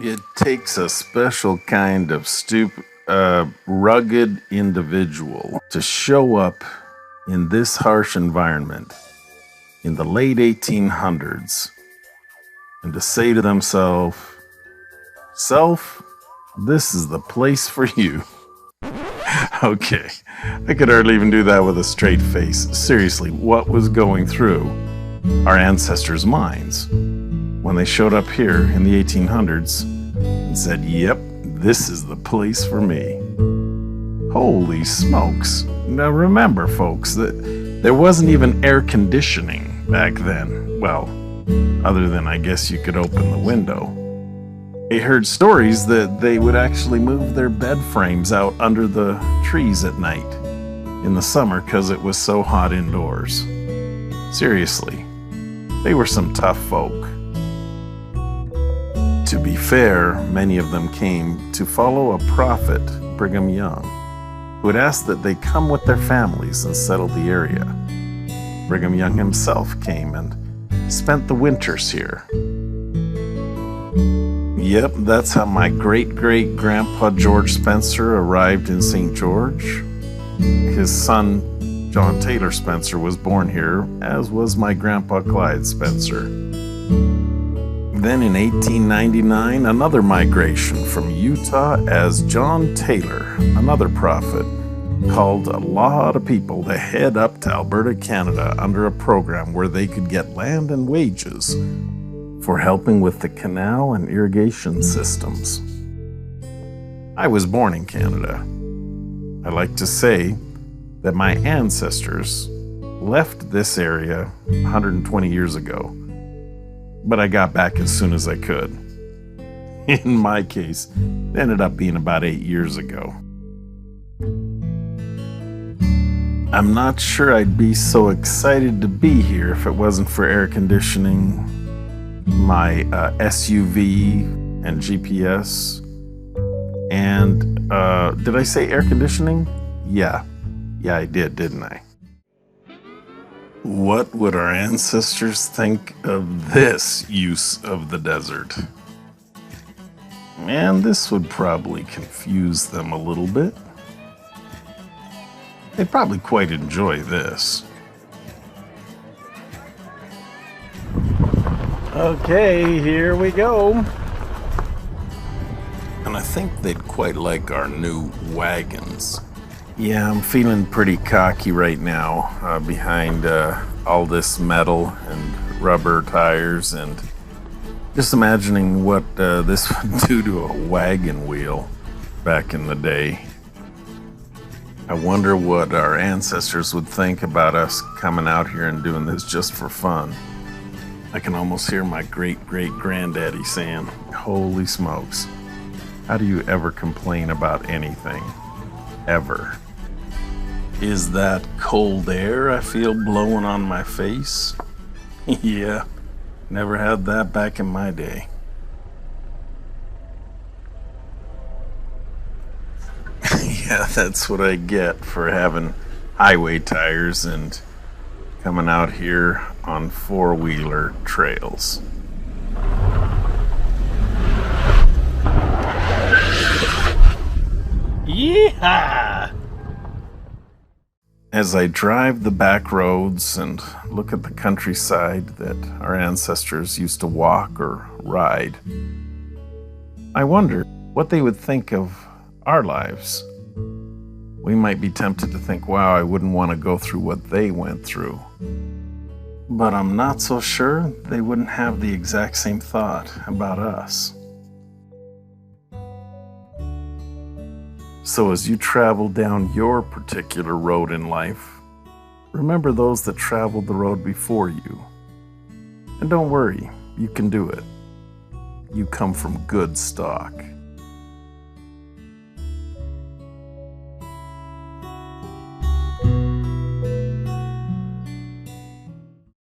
It takes a special kind of rugged individual to show up in this harsh environment in the late 1800s and to say to themselves, "Self, this is the place for you." Okay, I could hardly even do that with a straight face. Seriously, what was going through our ancestors' minds when they showed up here in the 1800s and said, "Yep, this is the place for me"? Holy smokes. Now remember, folks, that there wasn't even air conditioning back then. Well, other than I guess you could open the window. I heard stories that they would actually move their bed frames out under the trees at night in the summer because it was so hot indoors. Seriously, they were some tough folk. To be fair, many of them came to follow a prophet, Brigham Young, who had asked that they come with their families and settle the area. Brigham Young himself came and spent the winters here. Yep, that's how my great-great-grandpa George Spencer arrived in St. George. His son, John Taylor Spencer, was born here, as was my grandpa Clyde Spencer. Then in 1899, another migration from Utah as John Taylor, another prophet, called a lot of people to head up to Alberta, Canada under a program where they could get land and wages for helping with the canal and irrigation systems. I was born in Canada. I like to say that my ancestors left this area 120 years ago, but I got back as soon as I could. In my case, it ended up being about 8 years ago. I'm not sure I'd be so excited to be here if it wasn't for air conditioning, my SUV and GPS, and did I say air conditioning? Yeah, I did, didn't I? What would our ancestors think of this use of the desert? And this would probably confuse them a little bit. They'd probably quite enjoy this. Okay, here we go. And I think they'd quite like our new wagons. Yeah, I'm feeling pretty cocky right now behind all this metal and rubber tires, and just imagining what this would do to a wagon wheel back in the day. I wonder what our ancestors would think about us coming out here and doing this just for fun. I can almost hear my great-great-granddaddy saying, "Holy smokes, how do you ever complain about anything? Ever? Is that cold air I feel blowing on my face? Yeah, never had that back in my day." Yeah, that's what I get for having highway tires and coming out here on four-wheeler trails. Yeehaw! As I drive the back roads and look at the countryside that our ancestors used to walk or ride, I wonder what they would think of our lives. We might be tempted to think, wow, I wouldn't want to go through what they went through. But I'm not so sure they wouldn't have the exact same thought about us. So as you travel down your particular road in life, remember those that traveled the road before you. And don't worry, you can do it. You come from good stock.